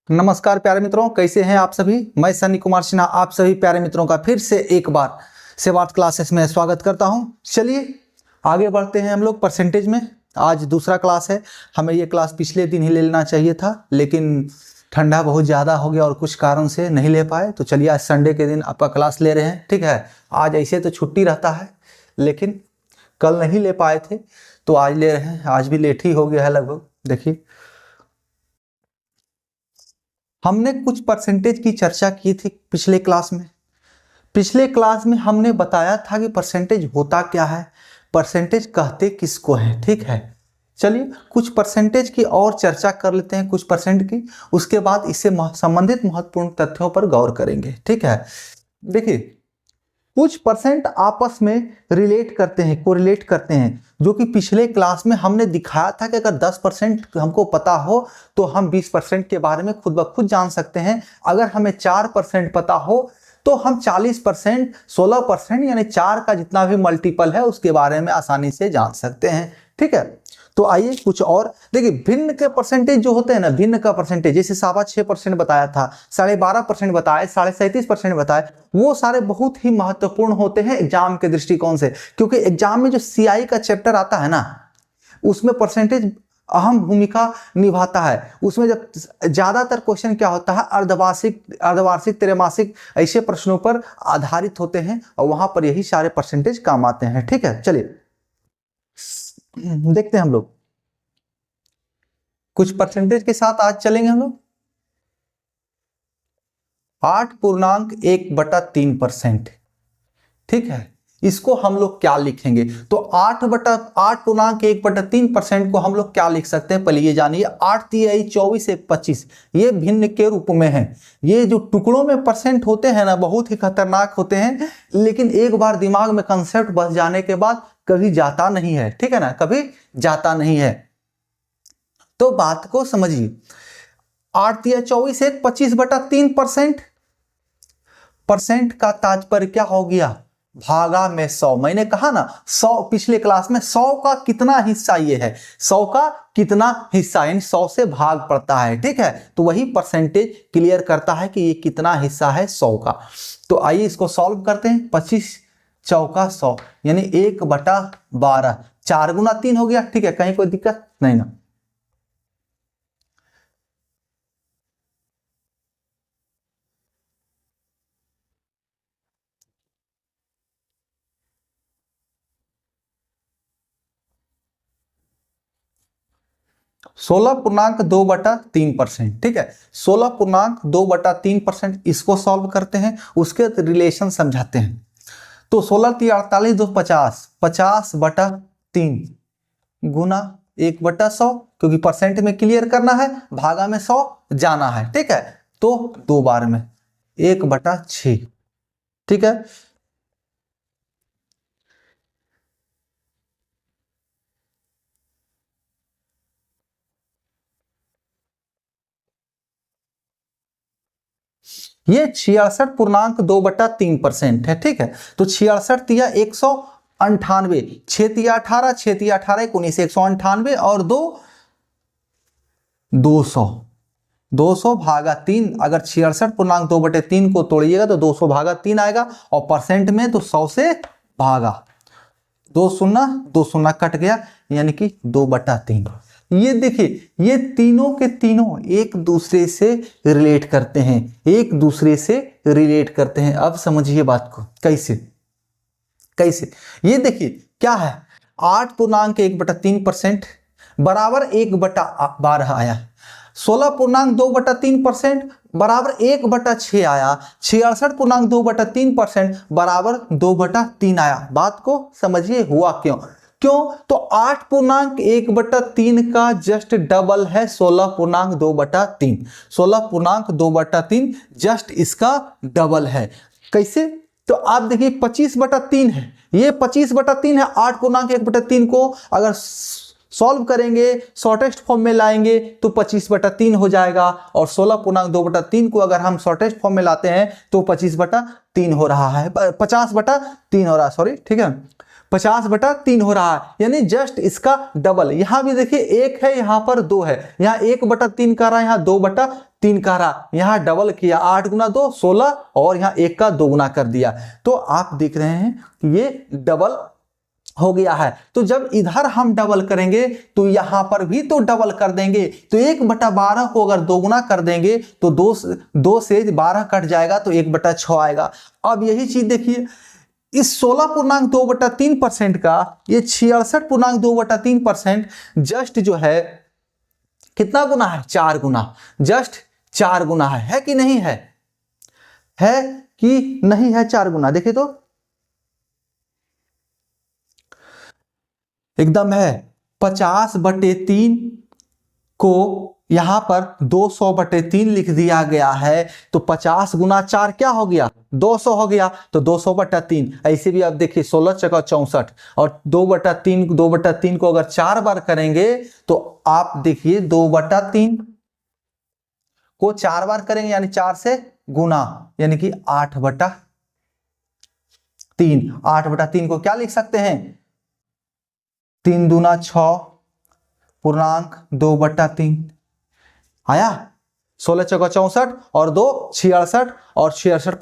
नमस्कार प्यारे मित्रों, कैसे हैं आप सभी। मैं सन्नी कुमार सिन्हा आप सभी प्यारे मित्रों का फिर से एक बार सेवार्थ क्लासेस में स्वागत करता हूं। चलिए आगे बढ़ते हैं हम लोग परसेंटेज में। आज दूसरा क्लास है। हमें ये क्लास पिछले दिन ही ले लेना चाहिए था, लेकिन ठंडा बहुत ज़्यादा हो गया और कुछ कारण से नहीं ले पाए। तो चलिए आज संडे के दिन आपका क्लास ले रहे हैं, ठीक है। आज ऐसे तो छुट्टी रहता है, लेकिन कल नहीं ले पाए थे तो आज ले रहे हैं। आज भी लेट ही हो गया है लगभग। देखिए हमने कुछ परसेंटेज की चर्चा की थी पिछले क्लास में। पिछले क्लास में हमने बताया था कि परसेंटेज होता क्या है, परसेंटेज कहते किसको है, ठीक है। चलिए कुछ परसेंटेज की और चर्चा कर लेते हैं, कुछ परसेंट की। उसके बाद इससे संबंधित महत्वपूर्ण तथ्यों पर गौर करेंगे, ठीक है। देखिए कुछ परसेंट आपस में रिलेट करते हैं, कोरिलेट करते हैं, जो कि पिछले क्लास में हमने दिखाया था कि अगर 10% हमको पता हो तो हम 20% के बारे में खुद ब खुद जान सकते हैं। अगर हमें 4% पता हो तो हम 40%, 16% यानी 4 का जितना भी मल्टीपल है उसके बारे में आसानी से जान सकते हैं, ठीक है। तो आइए कुछ और देखिए। भिन्न के परसेंटेज जो होते हैं ना, भिन्न का परसेंटेज, जैसे 6.25% बताया था, 12.5% बताया, 37.5% बताया, वो सारे बहुत ही महत्वपूर्ण होते हैं एग्जाम के दृष्टिकोण से। क्योंकि एग्जाम में जो सीआई का चैप्टर आता है ना, उसमें परसेंटेज अहम भूमिका निभाता है। उसमें जब ज्यादातर क्वेश्चन क्या होता है, अर्धवार्षिक, त्रैमासिक ऐसे प्रश्नों पर आधारित होते हैं और वहां पर यही सारे परसेंटेज काम आते हैं, ठीक है। चलिए देखते हैं हम लोग कुछ परसेंटेज के साथ आज चलेंगे हम लोग। 8.1/3%, ठीक है। इसको हम लोग क्या लिखेंगे? तो 8.1/3% को हम लोग क्या लिख सकते हैं, पहले ये जानिए। 8 तिहाई 24 1 25 ये भिन्न के रूप में है। ये जो टुकड़ों में परसेंट होते हैं ना, बहुत ही खतरनाक होते हैं, लेकिन एक बार दिमाग में कंसेप्ट बस जाने के बाद कभी जाता नहीं है, ठीक है ना, कभी जाता नहीं है। तो बात को समझिए। 8 तिहाई 24 1 25/3%। परसेंट का तात्पर्य क्या हो गया? भागा में 100। मैंने कहा ना 100 पिछले क्लास में, 100 का कितना हिस्सा ये है, 100 का कितना हिस्सा, यानी 100 से भाग पड़ता है, ठीक है। तो वही परसेंटेज क्लियर करता है कि ये कितना हिस्सा है 100 का। तो आइए इसको सॉल्व करते हैं। 25 चौका 100 यानी 1/12, 4 गुना 3 हो गया, ठीक है। कहीं कोई दिक्कत नहीं ना। सोलह पूर्णांक 2/3%, ठीक है। 16.2/3% इसको सॉल्व करते हैं, उसके रिलेशन समझाते हैं। तो 16 × 48 2 50, 50/3 गुना 1/100, क्योंकि परसेंट में क्लियर करना है, भागा में 100 जाना है, ठीक है। तो 2 बार में 1/6, ठीक है। ये 66.2/3% है, ठीक है। तो 66 तिया 198, 6 तिया 18, 6 तिया 18 19, 198 और 2 200, 200 भागा 3। अगर 66.2/3 को तोड़िएगा तो 200 भागा 3 आएगा, और परसेंट में तो 100 से भागा 2 0 कट गया, यानी कि 2/3। ये देखिए ये तीनों के तीनों एक दूसरे से रिलेट करते हैं, एक दूसरे से रिलेट करते हैं। अब समझिए बात को, कैसे कैसे। ये देखिए क्या है, 8.1/3% बराबर 1/12 आया। 16.2/3% बराबर 1/6 आया। 66.2/3% बराबर 2/3 आया। बात को समझिए हुआ क्यों। तो 8.1/3 का जस्ट डबल है 16.2/3। 16.2/3 जस्ट इसका डबल है। कैसे? तो आप देखिए 25/3 है, ये 25/3 है। 8.1/3 को अगर सॉल्व करेंगे, शॉर्टेस्ट फॉर्म में लाएंगे तो 25/3 हो जाएगा, और 16.2/3 को अगर हम शॉर्टेस्ट फॉर्म में लाते हैं तो 25/3 हो रहा है, 50/3 हो रहा है, सॉरी, ठीक है, 50/3 हो रहा है, यानी जस्ट इसका डबल। यहां भी देखिए 1 है, यहां पर 2 है, यहां 1/3 कर रहा है, यहां 2/3 3 कह रहा, यहाँ डबल किया, 8 गुना 2 16 और यहाँ 1 का 2 गुना कर दिया। तो आप देख रहे हैं कि ये डबल हो गया है। तो जब इधर हम डबल करेंगे तो यहां पर भी तो डबल कर देंगे। तो 1/12 को अगर 2 गुना कर देंगे तो 2 से 12 कट जाएगा तो 1/6 आएगा। अब यही चीज देखिए, इस 16.2/3% का ये 66.2/3% जस्ट जो है कितना गुना है? 4 गुना, जस्ट 4 गुना है कि नहीं है? है कि नहीं है? 4 गुना देखिए तो एकदम है। 50/3 को यहां पर 200/3 लिख दिया गया है। तो 50 गुना 4 क्या हो गया? 200 हो गया। तो 200/3 ऐसे भी आप देखिए 16 चौका 64 और 2/3 को अगर 4 बार करेंगे तो आप देखिए 2/3 को 4 बार करेंगे यानी 4 से गुना यानी कि 8/3। 8/3 को क्या लिख सकते हैं? 3 दूना 6 पूर्णांक 2/3 आया। 16 चौका 64 और 2 66 और 66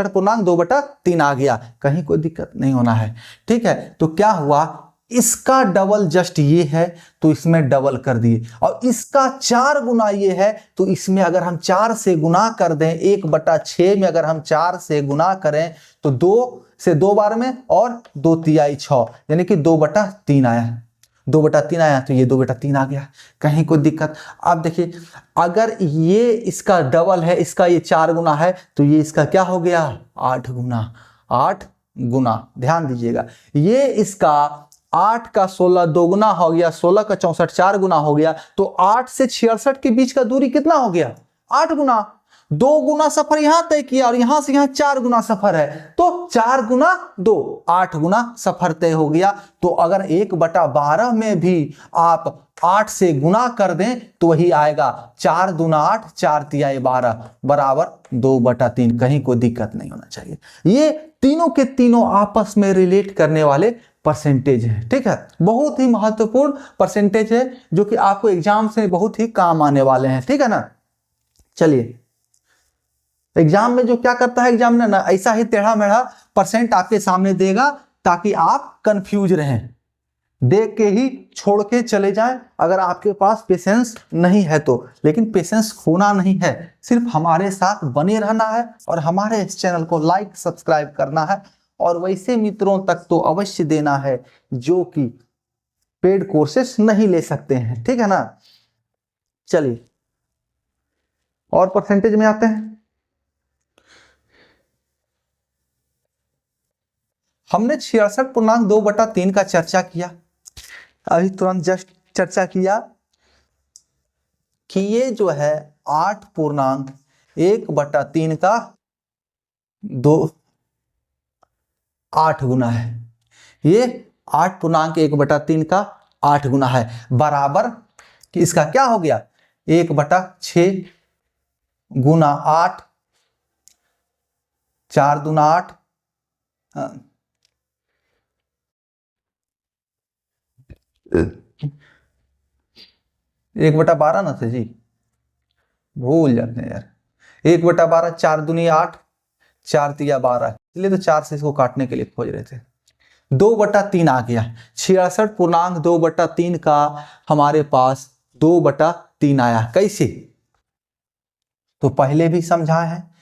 पूर्णांक 2/3 आ गया। कहीं कोई दिक्कत नहीं होना है, ठीक है। तो क्या हुआ, इसका डबल जस्ट ये है तो इसमें डबल कर दिए, और इसका 4 गुना ये है तो इसमें अगर हम 4 से गुना कर दें, 1/6 में अगर हम 4 से गुना करें तो 2 से 2 बार में और 2 तिहाई 6 यानी कि 2/3 आया। 2/3 आया तो ये 2/3 आ गया। कहीं कोई दिक्कत? आप देखिए अगर ये इसका डबल है, इसका ये 4 गुना है तो ये इसका क्या हो गया? 8 गुना। 8 गुना, ध्यान दीजिएगा, ये इसका 8 का 16 2 गुना हो गया, 16 का 64 4 गुना हो गया। तो 8 से 66 के बीच का दूरी कितना हो गया? 8 गुना। 2 गुना सफर यहां तय किया और यहां से यहां 4 गुना सफर है तो 4 गुना 2 8 गुना सफर तय हो गया। तो अगर 1/12 में भी आप 8 से गुना कर दें तो वही आएगा 4 दूना 8 4 तिहाई 12 बराबर 2/3। कहीं कोई दिक्कत नहीं होना चाहिए। ये तीनों के तीनों आपस में रिलेट करने वाले परसेंटेज है, ठीक है। बहुत ही महत्वपूर्ण परसेंटेज है जो कि आपको एग्जाम से बहुत ही काम आने वाले हैं, ठीक है ना। चलिए, एग्जाम में जो क्या करता है एग्जामिनर ना, ऐसा ही टेढ़ा मेढ़ा परसेंट आपके सामने देगा ताकि आप कंफ्यूज रहें, देख के ही छोड़ के चले जाएं अगर आपके पास पेशेंस नहीं है तो। लेकिन पेशेंस खोना नहीं है, सिर्फ हमारे साथ बने रहना है और हमारे इस चैनल को लाइक सब्सक्राइब करना है और वैसे मित्रों तक तो अवश्य देना है जो कि पेड कोर्सेस नहीं ले सकते हैं, ठीक है ना। चलिए और परसेंटेज में आते हैं। हमने 66.2/3 का चर्चा किया, अभी तुरंत जस्ट चर्चा किया कि ये जो है 8.1/3 का 8 गुना है। ये 8.1/3 का 8 गुना है बराबर कि इसका क्या हो गया? 1/6 गुना 8 4 दूना 8 1/12 ना थे जी, भूल जाते हैं यार। 1/12 4 दूनी 8 4 तिया 12, इसलिए तो 4 से इसको काटने के लिए खोज रहे थे। 2/3 आ गया। 66.2/3 का हमारे पास 2/3 आया। कैसे? तो पहले भी समझाए हैं,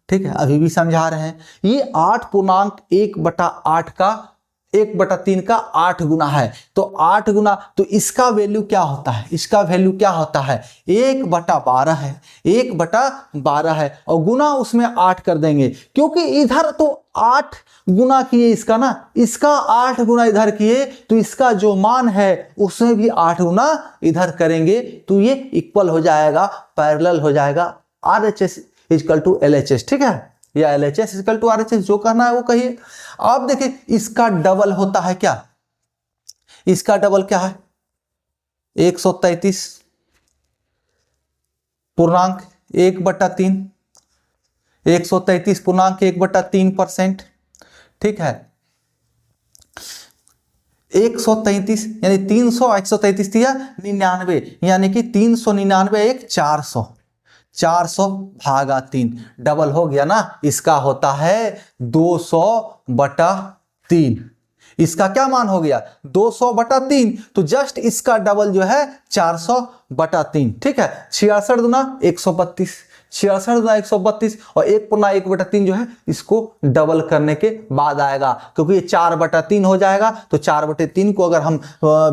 ठीक है, अभी भी समझा रहे हैं। ये 8.1/8 का 1/3 का 8 गुना है। तो 8 गुना, तो इसका वैल्यू क्या होता है? इसका वैल्यू क्या होता है? 1/12 है। 1/12 है और गुना उसमें 8 कर देंगे, क्योंकि इधर तो 8 गुना किए इसका ना, इसका 8 गुना इधर किए तो इसका जो मान है उसमें भी 8 गुना इधर करेंगे तो ये इक्वल हो जाएगा, पैरेलल हो जाएगा। RHS इक्वल टू LHS, ठीक है, या LHS इक्वल टू RHS, जो करना है वो कहिए। आप देखिए इसका डबल होता है क्या? इसका डबल क्या है? 133 पूर्णांक 1/3, 133 पूर्णांक 1/3%, ठीक है। 133 यानी 300, 133 दिया 99 यानी कि 399 1 400, 400 भागा 3 डबल हो गया ना, इसका होता है 200/3। इसका क्या मान हो गया 200/3, तो जस्ट इसका डबल जो है 400/3। ठीक है, 66 दूना 132, 66 दूना 132 और 1/1/3 जो है इसको डबल करने के बाद आएगा, क्योंकि ये 4/3 हो जाएगा। तो 4/3 को अगर हम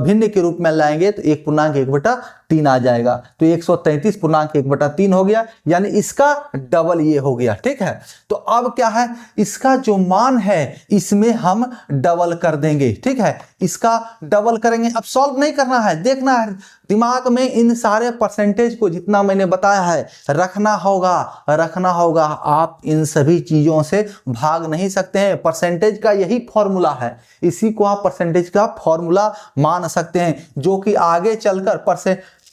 भिन्न के रूप में लाएंगे तो 1/1/3 आ जाएगा। तो 133/1/3 हो गया, यानी इसका डबल ये हो गया। ठीक है, तो अब क्या है, इसका जो मान है इसमें हम डबल कर देंगे। ठीक है, इसका डबल करेंगे। अब सॉल्व नहीं करना है, देखना है दिमाग में इन सारे परसेंटेज को जितना मैंने बताया है रखना होगा। आप इन सभी चीजों से भाग नहीं सकते हैं। परसेंटेज का यही फॉर्मूला है, इसी को आप परसेंटेज का फॉर्मूला मान सकते हैं, जो कि आगे चलकर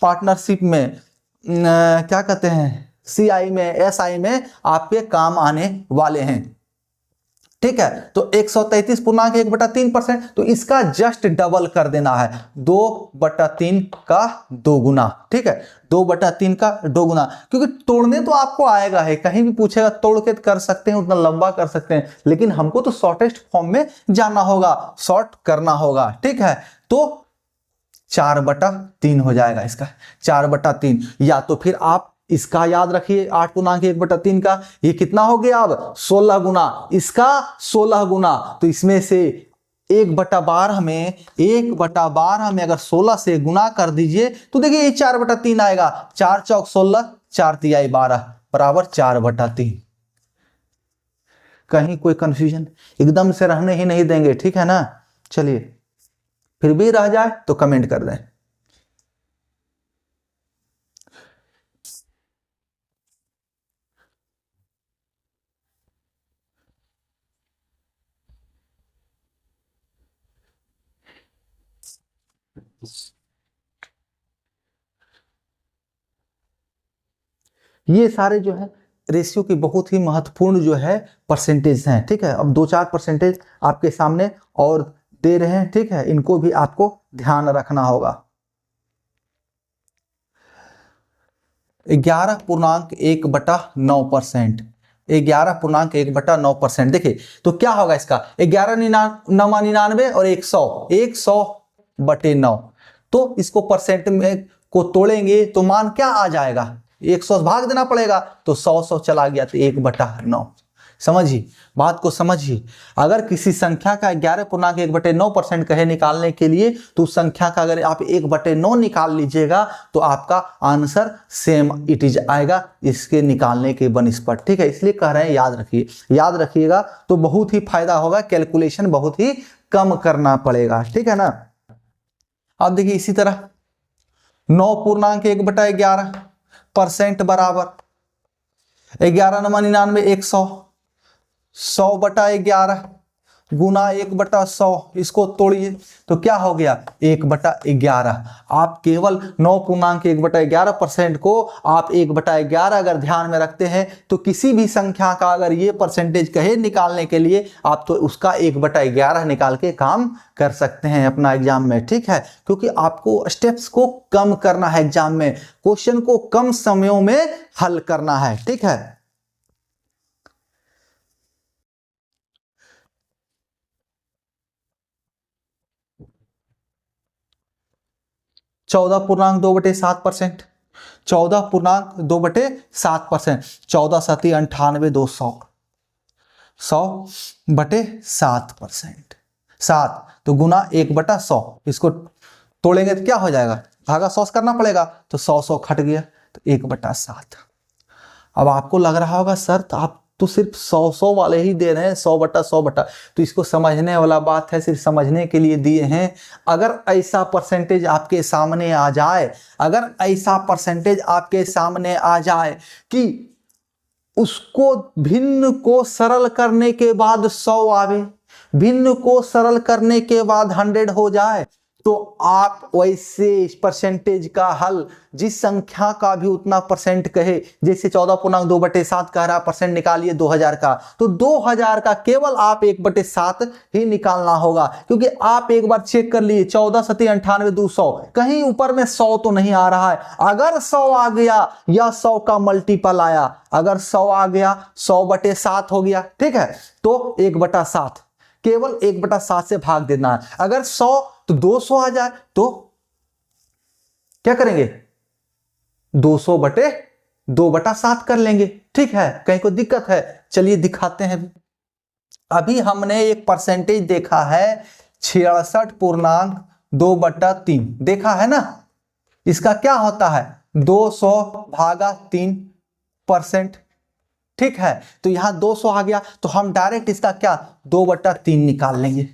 पार्टनरशिप में क्या कहते हैं, CI में SI में आपके काम आने वाले हैं। ठीक है, तो 133.1/3%, तो इसका जस्ट डबल कर देना है, 2/3 का 2 गुना। ठीक है, 2/3 का 2 गुना, क्योंकि तोड़ने तो आपको आएगा है, कहीं भी पूछेगा तोड़ के कर सकते हैं, उतना लंबा कर सकते हैं, लेकिन हमको तो शॉर्टेस्ट फॉर्म में जाना होगा, शॉर्ट करना होगा। ठीक है, तो 4/3 हो जाएगा इसका, 4/3। या तो फिर आप इसका याद रखिए 8.1/3 का, ये कितना हो गया अब 16 गुना, इसका 16 गुना। तो इसमें से 1/12 में 1/12 में अगर 16 से गुना कर दीजिए तो देखिए ये 4/3 आएगा। 4 चौक 16, 4 तिहाई 12 बराबर 4/3। कहीं कोई कंफ्यूजन एकदम से रहने ही नहीं देंगे। ठीक है ना, चलिए फिर भी रह जाए तो कमेंट कर दें। ये सारे जो है रेशियो की बहुत ही महत्वपूर्ण जो है परसेंटेज हैं। ठीक है, अब 2-4 परसेंटेज आपके सामने और दे रहे हैं। ठीक है, इनको भी आपको ध्यान रखना होगा। 11.1/9%, 11.1/9%। देखिए तो क्या होगा इसका, 11 और 100, 100/9। तो इसको परसेंट में को तोड़ेंगे तो मान क्या आ जाएगा, 100 भाग देना पड़ेगा, तो 100 चला गया तो 1/9। समझिए, बात को समझिए। अगर किसी संख्या का 11.1/9% कहे निकालने के लिए, तो उस संख्या का अगर आप 1/9 निकाल लीजिएगा तो आपका आंसर सेम इट इज आएगा इसके निकालने के बनिस्पत। ठीक है, इसलिए कह रहे हैं याद रखिएगा, तो बहुत ही फायदा होगा, कैलकुलेशन बहुत ही कम करना पड़ेगा। ठीक है ना। अब देखिए इसी तरह 9.1/11% बराबर 11×99 100, 100/11 गुना 1/100, इसको तोड़िए तो क्या हो गया 1/11। आप केवल 9.1/11% को आप 1/11 अगर ध्यान में रखते हैं तो किसी भी संख्या का अगर ये परसेंटेज कहे निकालने के लिए आप तो उसका 1/11 निकाल के काम कर सकते हैं अपना एग्जाम में। ठीक है, क्योंकि आपको स्टेप्स को कम करना है, एग्जाम में क्वेश्चन को कम समयों में हल करना है। ठीक है, 14.2/7%, 14.2/7%, 14×7=98, 100/7%, 7 तो गुना 1/100, इसको तोड़ेंगे तो क्या हो जाएगा, भागा 100 करना पड़ेगा, तो 100 खट गया तो 1/7। अब आपको लग रहा होगा सर तो आप तो सिर्फ 100 वाले ही दे रहे हैं, 100/100, तो इसको समझने वाला बात है, सिर्फ समझने के लिए दिए हैं। अगर ऐसा परसेंटेज आपके सामने आ जाए, अगर ऐसा परसेंटेज आपके सामने आ जाए कि उसको भिन्न को सरल करने के बाद 100 आवे, भिन्न को सरल करने के बाद 100 हो जाए, तो आप वैसे इस परसेंटेज का हल जिस संख्या का भी उतना परसेंट कहे, जैसे 14.2/7 कह रहा परसेंट निकालिए 2000 का, तो 2000 का केवल आप 1/7 ही निकालना होगा, क्योंकि आप एक बार चेक कर लिए 14 सती 98 200, कहीं ऊपर में 100 तो नहीं आ रहा है। अगर 100 आ गया या 100 का मल्टीपल आया, अगर 100 आ गया 100/7 हो गया, ठीक है, तो 1/7 केवल 1/7 से भाग देना है। अगर 100 तो 200 आ जाए तो क्या करेंगे, 200/2/7 कर लेंगे, ठीक है, कहीं कोई दिक्कत है? चलिए दिखाते हैं। अभी हमने एक परसेंटेज देखा है 66.2/3 देखा है ना, इसका क्या होता है 200/3%, ठीक है। तो यहां 200 आ गया तो हम डायरेक्ट इसका क्या 2/3 निकाल लेंगे,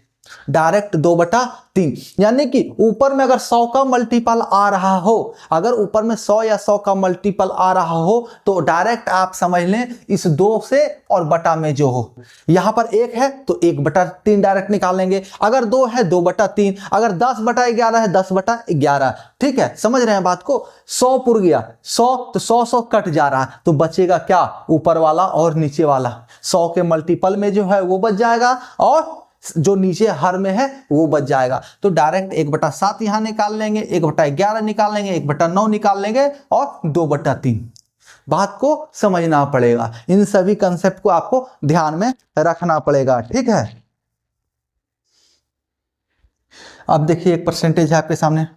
डायरेक्ट 2/3, यानी कि ऊपर में अगर 100 का मल्टीपल आ रहा हो, अगर ऊपर में 100 या 100 का मल्टीपल आ रहा हो तो डायरेक्ट आप समझ लें इस 2 से और बटा में जो हो, यहां पर 1 है तो 1/3 डायरेक्ट निकाल लेंगे, अगर 2 है 2/3, अगर 10/11 है 10/11, ठीक है, समझ रहे हैं बात को। 100 पुर गया 100 तो 100 कट जा रहा है, तो बचेगा क्या ऊपर वाला और नीचे वाला, 100 के मल्टीपल में जो है वो बच जाएगा और जो नीचे हर में है वो बच जाएगा। तो डायरेक्ट 1/7 यहां निकाल लेंगे, 1/11 निकाल लेंगे, 1/9 निकाल लेंगे और 2/3। बात को समझना पड़ेगा, इन सभी कंसेप्ट को आपको ध्यान में रखना पड़ेगा, ठीक है। अब देखिए एक परसेंटेज है आपके सामने,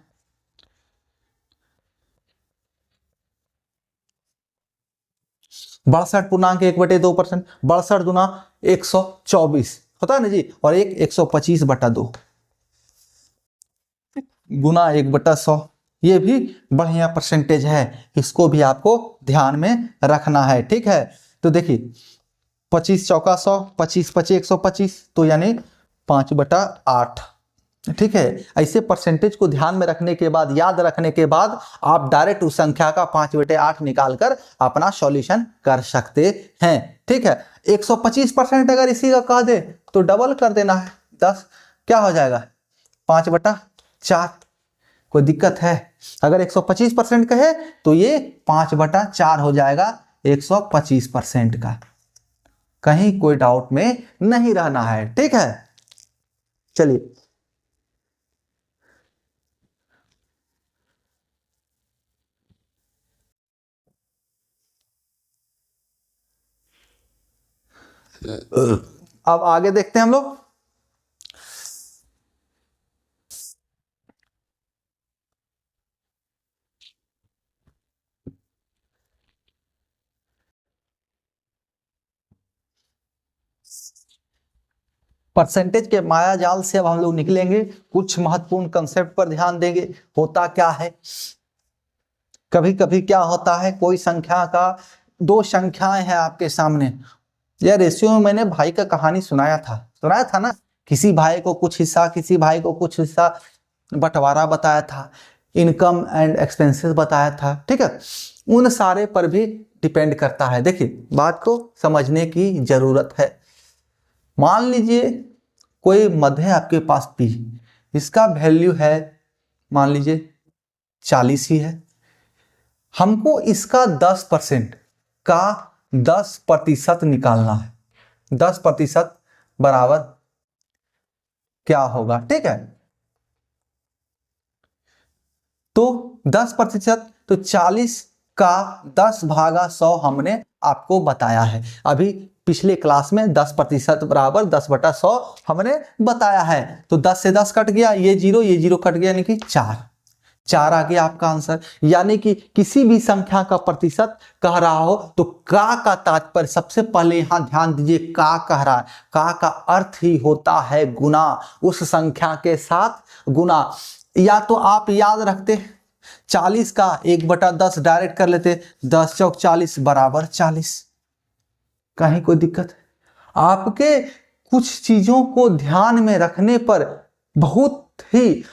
62.1/2%, 62 दुना 124 होता है ना जी, और एक 125/2 गुना 1/100, ये भी बढ़िया परसेंटेज है, इसको भी आपको ध्यान में रखना है, ठीक है। तो देखिए 25 चौका 100, 25 25 125, तो यानी 5/8, ठीक है। ऐसे परसेंटेज को ध्यान में रखने के बाद, याद रखने के बाद आप डायरेक्ट उस संख्या का 5/8 निकालकर अपना सॉल्यूशन कर सकते हैं, ठीक है। 125% अगर इसी का कह दे तो डबल कर देना है 10, क्या हो जाएगा 5/4, कोई दिक्कत है? अगर 125% कहे तो ये 5/4 हो जाएगा 125% का, कहीं कोई डाउट में नहीं रहना है, ठीक है। चलिए अब आगे देखते हैं हम लोग। परसेंटेज के माया जाल से अब हम लोग निकलेंगे, कुछ महत्वपूर्ण कंसेप्ट पर ध्यान देंगे। होता क्या है, कभी कभी क्या होता है, कोई संख्या का, दो संख्याएं हैं आपके सामने, यह रेशियो में मैंने भाई का कहानी सुनाया था ना, किसी भाई को कुछ हिस्सा, किसी भाई को कुछ हिस्सा, बंटवारा बताया था, इनकम एंड एक्सपेंसेस बताया था, ठीक है। उन सारे पर भी डिपेंड करता है। देखिए बात को समझने की जरूरत है। मान लीजिए कोई मद है आपके पास पी, इसका वैल्यू है मान लीजिए 40 ही है, हमको इसका 10% का 10% निकालना है। 10% बराबर क्या होगा, ठीक है। तो 10% तो 40 का 10/100 हमने आपको बताया है। अभी पिछले क्लास में 10% बराबर 10/100 हमने बताया है। तो 10 से 10 कट गया, ये जीरो कट गया, यानी कि 4 आ गया आपका आंसर। यानी कि किसी भी संख्या का प्रतिशत कह रहा हो तो का तात्पर्य, सबसे पहले यहां ध्यान दीजिए, का कह रहा है, का अर्थ ही होता है गुना, उस संख्या के साथ गुना। या तो आप याद रखते 40 का 1/10 डायरेक्ट कर लेते, 10 चौक 40 बराबर 40, कहीं कोई दिक्कत है? आपके कुछ चीजों को ध्यान में रखने पर बहुत ही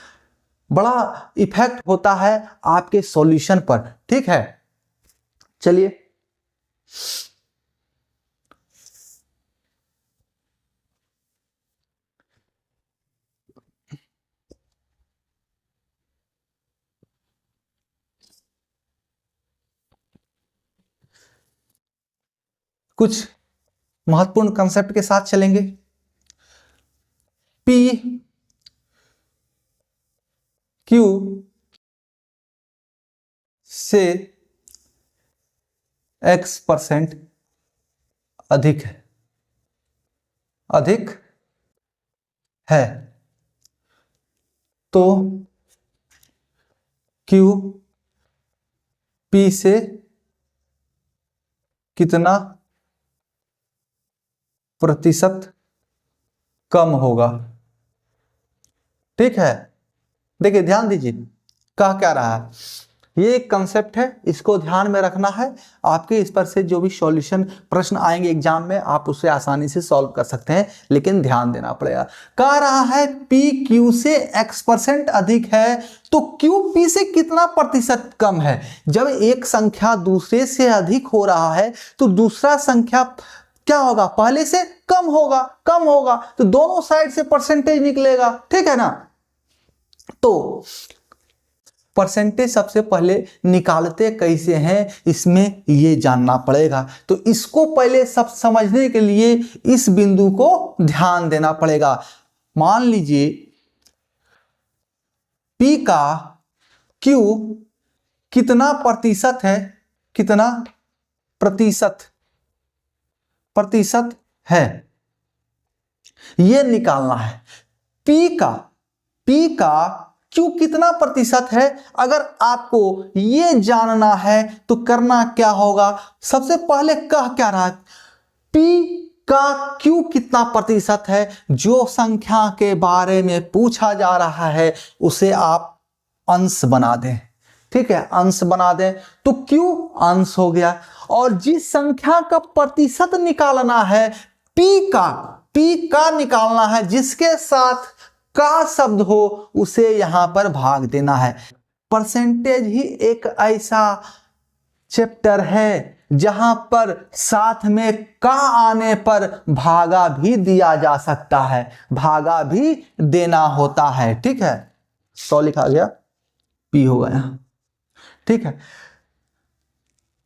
बड़ा इफेक्ट होता है आपके सॉल्यूशन पर, ठीक है। चलिए कुछ महत्वपूर्ण कंसेप्ट के साथ चलेंगे। पी क्यू से X% अधिक है, अधिक है, तो Q P से कितना प्रतिशत कम होगा। ठीक है, देखिए ध्यान दीजिए कह क्या रहा है, ये एक कंसेप्ट है, इसको ध्यान में रखना है। आपके इस पर से जो भी सॉल्यूशन प्रश्न आएंगे एग्जाम में आप उसे आसानी से सॉल्व कर सकते हैं, लेकिन ध्यान देना पड़ेगा। कह रहा है P Q से X% अधिक है तो Q P से कितना प्रतिशत कम है। जब एक संख्या दूसरे से अधिक हो रहा है तो दूसरा संख्या क्या होगा, पहले से कम होगा, कम होगा तो दोनों साइड से परसेंटेज निकलेगा। ठीक है ना, तो परसेंटेज सबसे पहले निकालते कैसे हैं इसमें ये जानना पड़ेगा। तो इसको पहले सब समझने के लिए इस बिंदु को ध्यान देना पड़ेगा। मान लीजिए P का Q कितना प्रतिशत है, कितना प्रतिशत है ये निकालना है। P का Q कितना प्रतिशत है, अगर आपको ये जानना है तो करना क्या होगा, सबसे पहले कह क्या रहा है, P का Q कितना प्रतिशत है, जो संख्या के बारे में पूछा जा रहा है उसे आप अंश बना दें। ठीक है, अंश बना दें तो Q अंश हो गया, और जिस संख्या का प्रतिशत निकालना है P का निकालना है, जिसके साथ का शब्द हो उसे यहां पर भाग देना है। परसेंटेज ही एक ऐसा चैप्टर है जहां पर साथ में का आने पर भागा भी दिया जा सकता है, भागा भी देना होता है। ठीक है, 100 लिखा गया, P हो गया। ठीक है,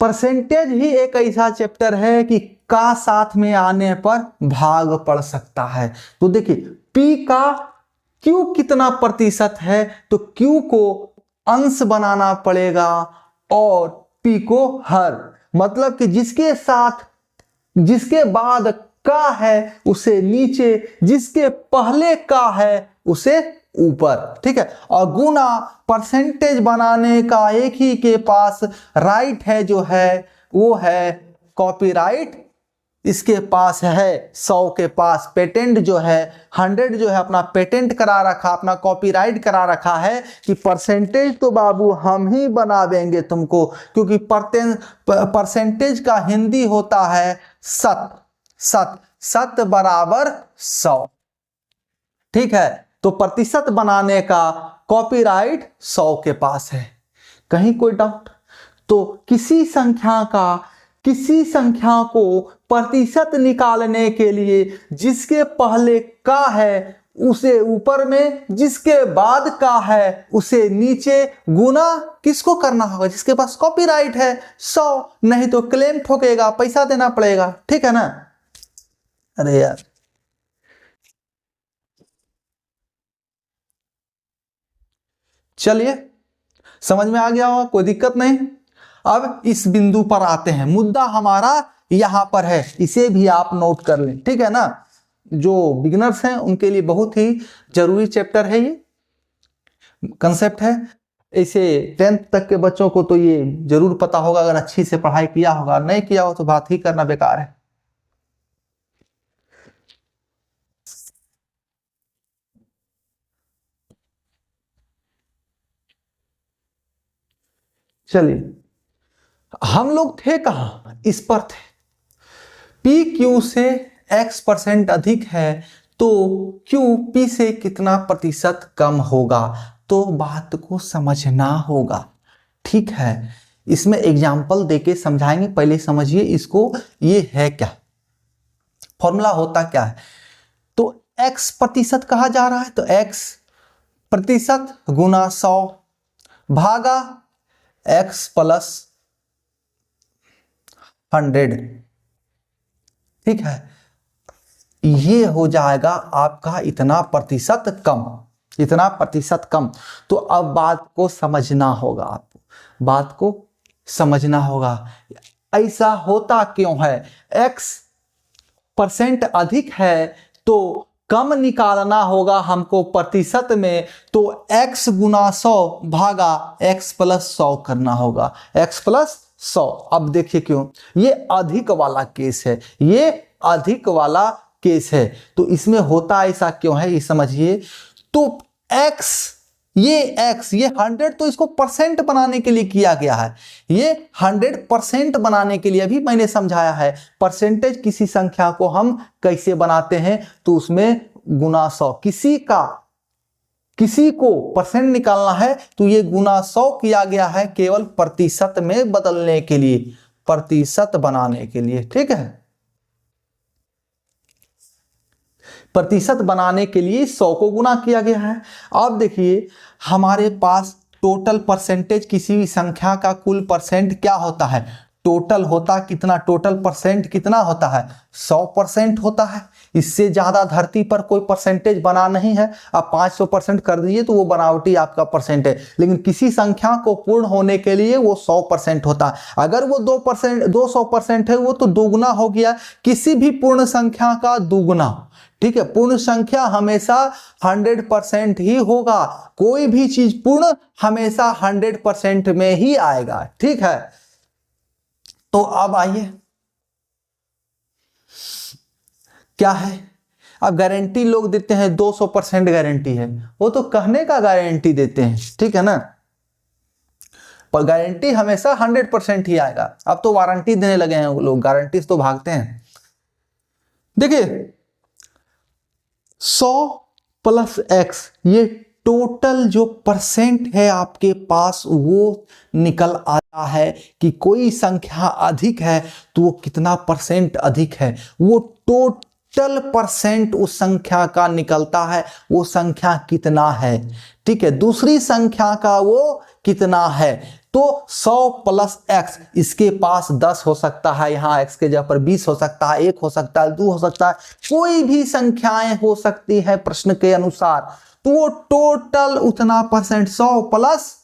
परसेंटेज ही एक ऐसा चैप्टर है कि का साथ में आने पर भाग पड़ सकता है। तो देखिए P का Q कितना प्रतिशत है, तो Q को अंश बनाना पड़ेगा और P को हर, मतलब कि जिसके साथ जिसके बाद का है उसे नीचे, जिसके पहले का है उसे ऊपर। ठीक है, और गुना परसेंटेज बनाने का एक ही के पास राइट है, जो है वो है कॉपीराइट, इसके पास है 100 के पास पेटेंट जो है 100 जो है अपना पेटेंट करा रखा, अपना कॉपीराइट करा रखा है कि परसेंटेज तो बाबू हम ही बना देंगे तुमको, क्योंकि परसेंटेज का हिंदी होता है सत बराबर 100। ठीक है, तो प्रतिशत बनाने का कॉपीराइट 100 के पास है। कहीं कोई डाउट? तो किसी संख्या को प्रतिशत निकालने के लिए जिसके पहले का है उसे ऊपर में, जिसके बाद का है उसे नीचे, गुना किसको करना होगा, जिसके पास कॉपीराइट है 100, नहीं तो क्लेम ठोकेगा, पैसा देना पड़ेगा। ठीक है ना, अरे यार चलिए समझ में आ गया होगा, कोई दिक्कत नहीं। अब इस बिंदु पर आते हैं, मुद्दा हमारा यहां पर है, इसे भी आप नोट कर लें। ठीक है ना, जो बिगिनर्स हैं उनके लिए बहुत ही जरूरी चैप्टर है, ये कंसेप्ट है। इसे 10th तक के बच्चों को तो ये जरूर पता होगा, अगर अच्छी से पढ़ाई किया होगा, नहीं किया हो तो बात ही करना बेकार है। चलिए, हम लोग थे कहां, इस पर थे। P Q से X% अधिक है तो Q P से कितना प्रतिशत कम होगा, तो बात को समझना होगा। ठीक है, इसमें एग्जाम्पल देके समझाएंगे, पहले समझिए इसको, ये है क्या, फॉर्मूला होता क्या है। तो X प्रतिशत कहा जा रहा है, तो X प्रतिशत गुना 100 भागा X प्लस 100। ठीक है, ये हो जाएगा आपका इतना प्रतिशत कम, इतना प्रतिशत कम। तो अब बात को समझना होगा, आपको बात को समझना होगा, ऐसा होता क्यों है? x% अधिक है तो कम निकालना होगा हमको प्रतिशत में, तो x गुना 100 भागा x प्लस 100 करना होगा, x प्लस 100। अब देखिए क्यों, ये अधिक वाला केस है, ये अधिक वाला केस है, तो इसमें होता ऐसा क्यों है ये समझिए। तो x, ये 100 तो इसको परसेंट बनाने के लिए किया गया है, ये 100% बनाने के लिए भी मैंने समझाया है। परसेंटेज किसी संख्या को हम कैसे बनाते हैं, तो उसमें गुना 100, किसी को परसेंट निकालना है तो ये गुना 100 किया गया है, केवल प्रतिशत में बदलने के लिए, प्रतिशत बनाने के लिए। ठीक है, प्रतिशत बनाने के लिए 100 को गुना किया गया है। अब देखिए हमारे पास टोटल परसेंटेज, किसी भी संख्या का कुल परसेंट क्या होता है, टोटल होता कितना, टोटल परसेंट कितना होता है, 100% होता है। इससे ज्यादा धरती पर कोई परसेंटेज बना नहीं है। अब 500% कर दीजिए तो वो बनावटी आपका परसेंट है, लेकिन किसी संख्या को पूर्ण होने के लिए वो 100% होता है। अगर वो 200% है वो तो दोगुना हो गया, किसी भी पूर्ण संख्या का दोगुना। ठीक है, पूर्ण संख्या हमेशा 100% ही होगा, कोई भी चीज पूर्ण हमेशा 100% में ही आएगा। ठीक है, तो अब आइए क्या है, अब गारंटी लोग देते हैं 200% गारंटी है, वो तो कहने का गारंटी देते हैं, ठीक है ना, पर गारंटी हमेशा 100% ही आएगा। अब तो वारंटी देने लगे हैं वो लोग, गारंटी से तो भागते हैं। देखिए 100 प्लस x, ये टोटल जो परसेंट है आपके पास वो निकल आता है कि कोई संख्या अधिक है तो वो कितना परसेंट अधिक है, वो टोटल परसेंट उस संख्या का निकलता है, वो संख्या कितना है। ठीक है, दूसरी संख्या का वो कितना है, तो 100 प्लस x, इसके पास 10 हो सकता है, यहाँ x के जगह पर 20 हो सकता है, 1 हो सकता है, 2 हो सकता है, कोई भी संख्याएं हो सकती है प्रश्न के अनुसार। तो वो टोटल उतना परसेंट, 100 प्लस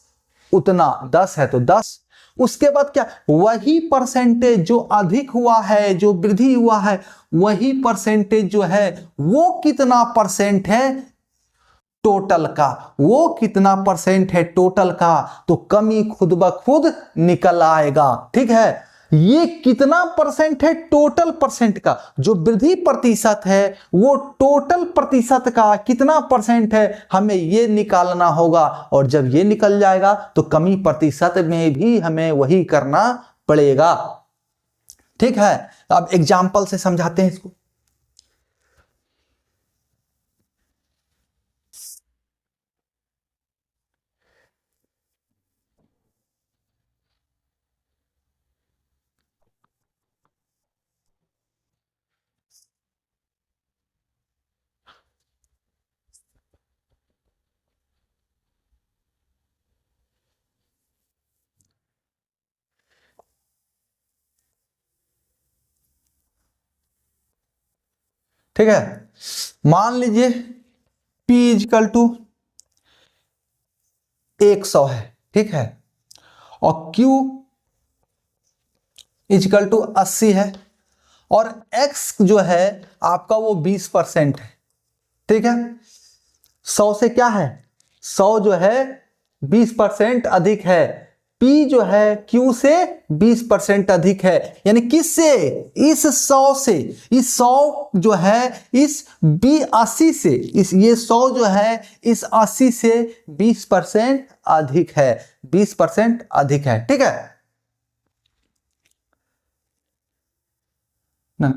उतना 10 है तो 10। उसके बाद क्या, वही परसेंटेज जो अधिक हुआ है, जो वृद्धि हुआ है, वही परसेंटेज जो है वो कितना परसेंट है टोटल का, वो कितना परसेंट है टोटल का, तो कमी खुद ब खुद निकल आएगा। ठीक है, ये कितना परसेंट है टोटल परसेंट का, जो वृद्धि प्रतिशत है वो टोटल प्रतिशत का कितना परसेंट है, हमें ये निकालना होगा। और जब ये निकल जाएगा तो कमी प्रतिशत में भी हमें वही करना पड़ेगा। ठीक है, अब एग्जाम्पल से समझाते हैं इसको। ठीक है, मान लीजिए P इजकल टू 100 है, ठीक है, और Q इजकल टू 80 है, और X जो है आपका वो 20% है। ठीक है, 100 से क्या है, 100 जो है 20% अधिक है, P जो है Q से 20% अधिक है, यानी किससे, इस 100 से, इस 100 जो है इस 80 से, इस ये 100 जो है इस 80 से 20% अधिक है, 20% अधिक है। ठीक है ना,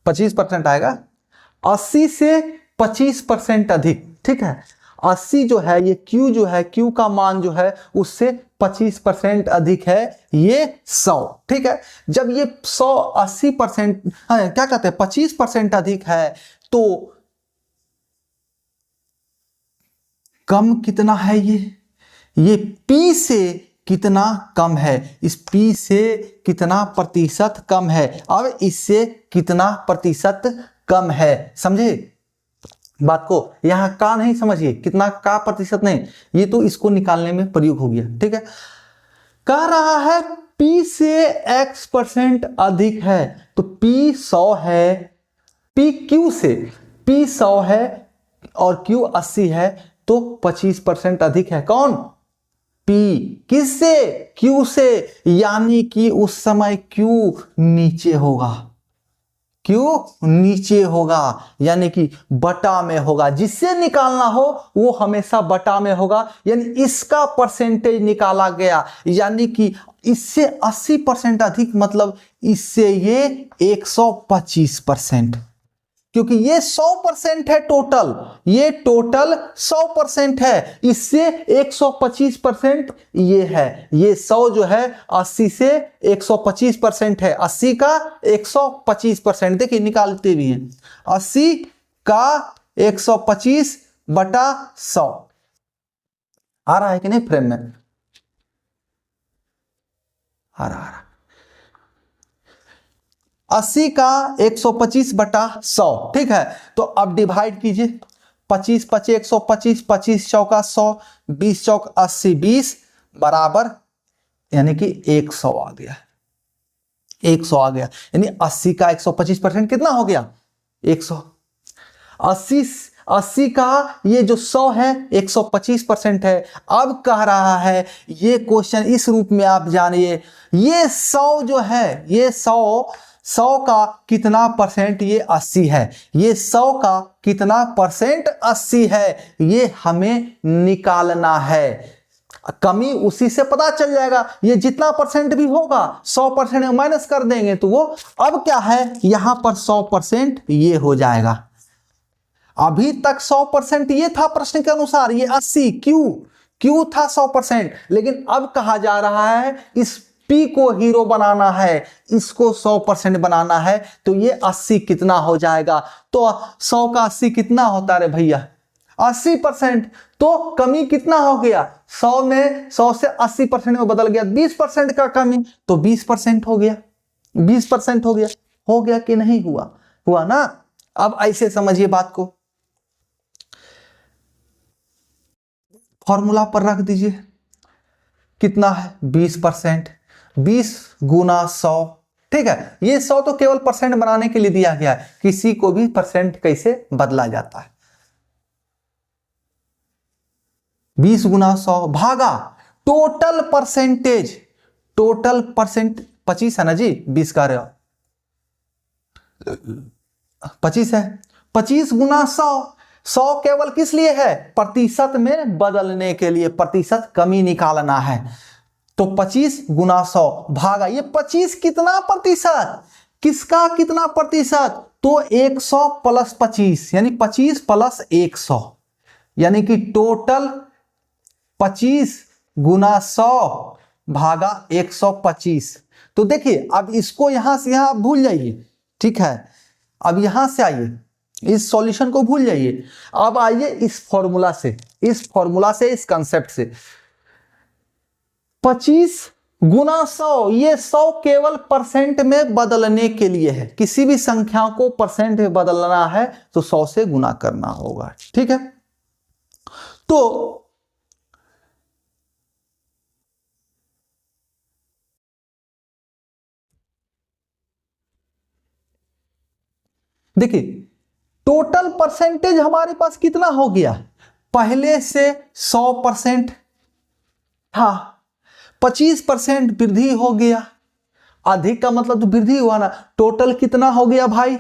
25% आएगा, 80 से 25% अधिक। ठीक है, 80 जो है ये Q जो है, Q का मान जो है उससे 25% अधिक है ये 100, ठीक है। जब ये 100 80% क्या कहते हैं 25% अधिक है तो कम कितना है ये P से कितना कम है, इस P से कितना प्रतिशत कम है, अब इससे कितना प्रतिशत कम है, समझे बात को। यहां का नहीं समझिए, कितना का प्रतिशत नहीं, ये तो इसको निकालने में प्रयोग हो गया, ठीक है। कह रहा है P से X% अधिक है, तो P 100 है, P Q से P 100 है और Q 80 है, तो 25% अधिक है कौन, P किससे, Q से, यानी कि उस समय Q नीचे होगा, Q नीचे होगा यानी कि बटा में होगा, जिससे निकालना हो वो हमेशा बटा में होगा, यानी इसका परसेंटेज निकाला गया, यानी कि इससे 80% अधिक, मतलब इससे ये 125%, क्योंकि ये 100% है टोटल, ये टोटल 100% है, इससे 125% ये है, ये 100 जो है 80 से 125% है, 80 का 125%, देखिए निकालते भी हैं, 80 का 125 बटा 100 आ रहा है कि नहीं फ्रेम में, आ रहा 80 का 125 बटा 100, ठीक है। तो अब डिवाइड कीजिए, 25 पचे 125, 25 चौका 100, 20 चौक 80, 20 बराबर, यानी कि 100 आ गया, 100 आ गया, यानी 80 का 125% कितना हो गया 100, 80 का ये जो 100 है 125% है। अब कह रहा है ये क्वेश्चन इस रूप में आप जानिए, ये 100 जो है, ये 100 का कितना परसेंट, ये 80 है, ये 100 का कितना परसेंट 80 है, ये हमें निकालना है। कमी उसी से पता चल जाएगा, ये जितना परसेंट भी होगा 100% माइनस कर देंगे तो वो, अब क्या है यहां पर 100% ये हो जाएगा। अभी तक 100% ये था प्रश्न के अनुसार, ये 80 क्यू था 100%, लेकिन अब कहा जा रहा है इस P को हीरो बनाना है, इसको 100% बनाना है, तो ये 80 कितना हो जाएगा, तो 100 का 80 कितना होता है भैया 80%, तो कमी कितना हो गया 100 में, 100 से 80% में बदल गया, 20% का कमी, तो 20% हो गया, 20% हो गया कि नहीं हुआ, हुआ ना। अब ऐसे समझिए बात को, फॉर्मूला पर रख दीजिए, कितना है 20%, 20 गुना 100, ठीक है। ये 100 तो केवल परसेंट बनाने के लिए दिया गया है, किसी को भी परसेंट कैसे बदला जाता है, 20 गुना 100 भागा टोटल परसेंटेज, 25 है ना जी, 20 का 25 है, 25 गुना 100 केवल किस लिए है, प्रतिशत में बदलने के लिए, प्रतिशत कमी निकालना है, तो 25 गुना 100 भागा ये 25 कितना प्रतिशत, किसका कितना प्रतिशत, तो 100 प्लस 25, यानी 25 प्लस 100, यानी कि टोटल 25 गुना 100 भागा 125। तो देखिए अब इसको यहां से यहां भूल जाइए, ठीक है, अब यहां से आइए, इस सॉल्यूशन को भूल जाइए, अब आइए इस फॉर्मूला से, इस कंसेप्ट से, 25 गुना 100, ये 100 केवल परसेंट में बदलने के लिए है, किसी भी संख्या को परसेंट में बदलना है तो 100 से गुना करना होगा, ठीक है। तो देखिए टोटल परसेंटेज हमारे पास कितना हो गया, पहले से 100% था, 25% वृद्धि हो गया, अधिक का मतलब तो वृद्धि हुआ ना, टोटल कितना हो गया भाई,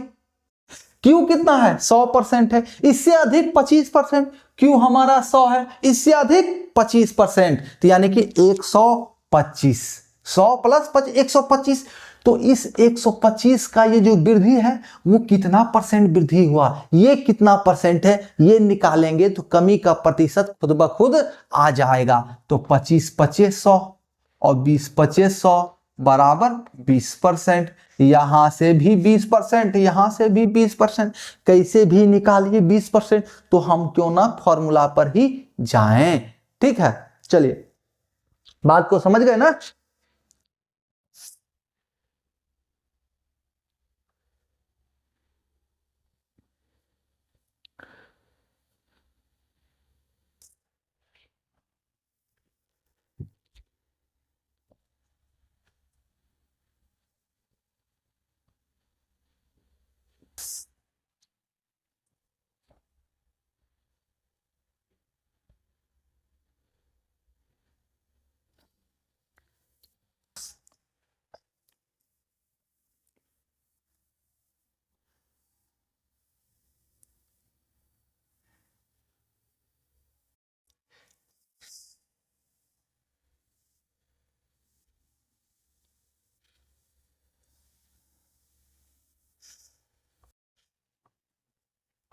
क्यू कितना है 100% है, इससे अधिक 25%, क्यू हमारा 100 है, इससे अधिक 25%, तो यानी कि 125, 100 प्लस 125, तो इस 125 का ये जो वृद्धि है वो कितना परसेंट वृद्धि हुआ, ये कितना परसेंट है, ये निकालेंगे तो कमी का प्रतिशत खुद ब खुद आ जाएगा। तो 25 25 100 और 20 25 100 बराबर 20%। यहां से भी 20%, यहां से भी 20%, कैसे भी निकालिए 20%। तो हम क्यों ना फॉर्मूला पर ही जाएं। ठीक है, चलिए बात को समझ गए ना।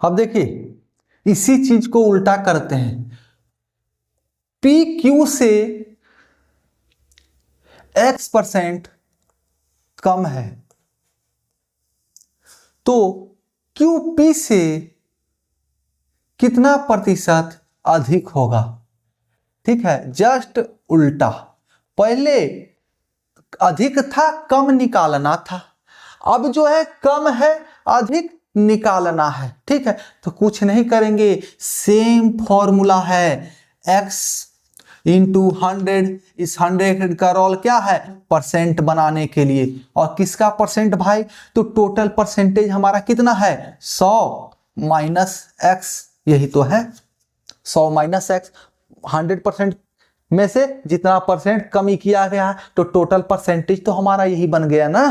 अब देखिए इसी चीज को उल्टा करते हैं। पी क्यू से x% कम है तो क्यू पी से कितना प्रतिशत अधिक होगा। ठीक है, जस्ट उल्टा। पहले अधिक था, कम निकालना था, अब जो है कम है, अधिक निकालना है। ठीक है, तो कुछ नहीं करेंगे, सेम फॉर्मूला है, x इंटू 100। इस 100 का रोल क्या है, परसेंट बनाने के लिए। और किसका परसेंट भाई, तो टोटल परसेंटेज हमारा कितना है 100 माइनस x, यही तो है 100 माइनस x। 100% में से जितना परसेंट कमी किया गया तो टोटल परसेंटेज तो हमारा यही बन गया ना।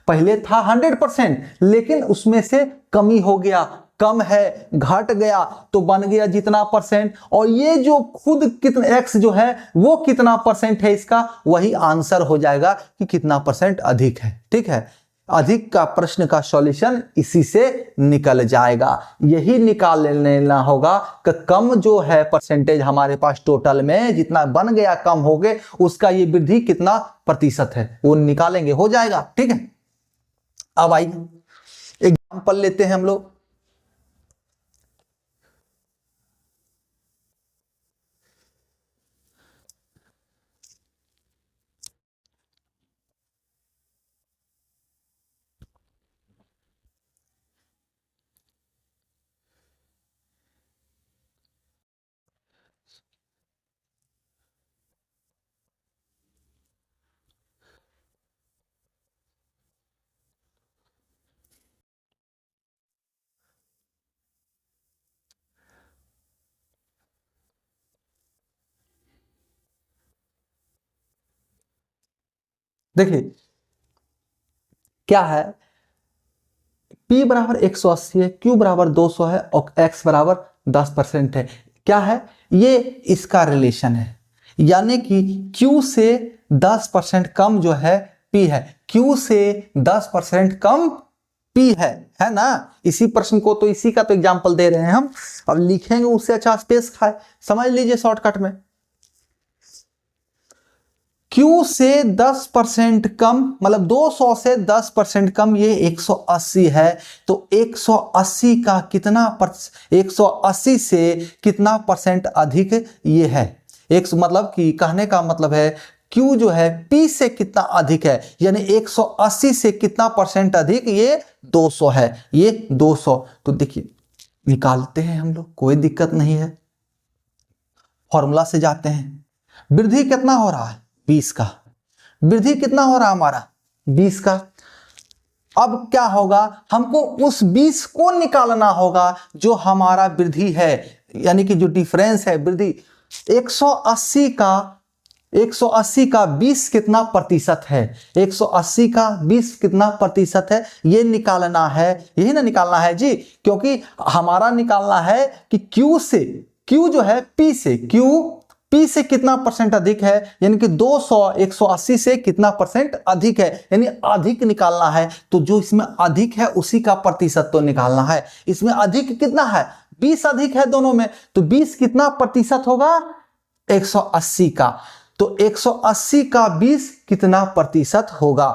पहले था 100% लेकिन उसमें से कमी हो गया, कम है, घट गया तो बन गया जितना परसेंट। और ये जो खुद कितना x जो है वो कितना परसेंट है इसका, वही आंसर हो जाएगा कि कितना परसेंट अधिक है। ठीक है, अधिक का प्रश्न का सॉल्यूशन इसी से निकल जाएगा। यही निकाल लेना होगा कि कम जो है परसेंटेज हमारे पास टोटल में जितना बन गया कम हो गए उसका ये वृद्धि कितना प्रतिशत है वो निकालेंगे, हो जाएगा। ठीक है, अब आइए एग्जाम्पल लेते हैं हम लोग। देखिए क्या है, P बराबर 180 है, Q बराबर 200 है और X बराबर 10% है। क्या है, ये इसका रिलेशन है, यानी कि Q से 10% कम जो है P है, Q से 10% कम P है ना। इसी प्रश्न को तो इसी का तो एग्जाम्पल दे रहे हैं हम, अब लिखेंगे उससे अच्छा स्पेस खाए, समझ लीजिए शॉर्टकट में। Q से 10% कम मतलब 200 से 10% कम, ये 180 है। तो 180 का कितना 180 से कितना परसेंट अधिक ये है। एक मतलब कि कहने का मतलब है Q जो है P से कितना अधिक है, यानी 180 से कितना परसेंट अधिक, ये 200 है, ये 200। तो देखिए निकालते हैं हम लोग, कोई दिक्कत नहीं है, फॉर्मूला से जाते हैं। वृद्धि कितना हो रहा है 20 का, वृद्धि कितना हो रहा है हमारा 20 का। अब क्या होगा, हमको उस 20 को निकालना होगा जो हमारा वृद्धि है, यानी कि जो डिफरेंस है वृद्धि। 180 का 20 कितना प्रतिशत है, 180 का 20 कितना प्रतिशत है, ये निकालना है, यही ना निकालना है जी। क्योंकि हमारा निकालना है कि Q से, Q जो है P से, Q P से कितना परसेंट अधिक है, यानी कि 200 180 से कितना परसेंट अधिक है, यानी अधिक निकालना है। तो जो इसमें अधिक है उसी का प्रतिशत तो निकालना है। इसमें अधिक कितना है, 20 अधिक है दोनों में, तो 20 कितना प्रतिशत होगा, 180 का। तो 180 का 20 कितना प्रतिशत होगा,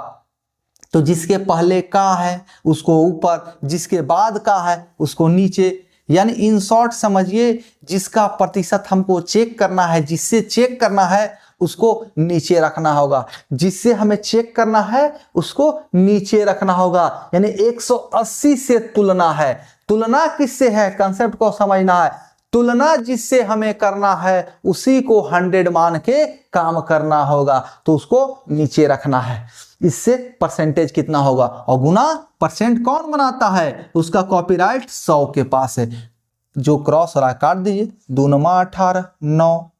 तो जिसके पहले का है उसको ऊपर, जिसके बाद का है उसको नीचे, यानी इन शॉर्ट समझिए जिसका प्रतिशत हमको चेक करना है, जिससे चेक करना है उसको नीचे रखना होगा, जिससे हमें चेक करना है उसको नीचे रखना होगा। यानी 180 से तुलना है, तुलना किससे है, कंसेप्ट को समझना है। तुलना जिससे हमें करना है उसी को 100 मान के काम करना होगा, तो उसको नीचे रखना है। इससे परसेंटेज कितना होगा, और गुना परसेंट कौन बनाता है, उसका कॉपीराइट 100 के पास है। जो क्रॉस हो रहा है काट दीजिए, 2 9 18 9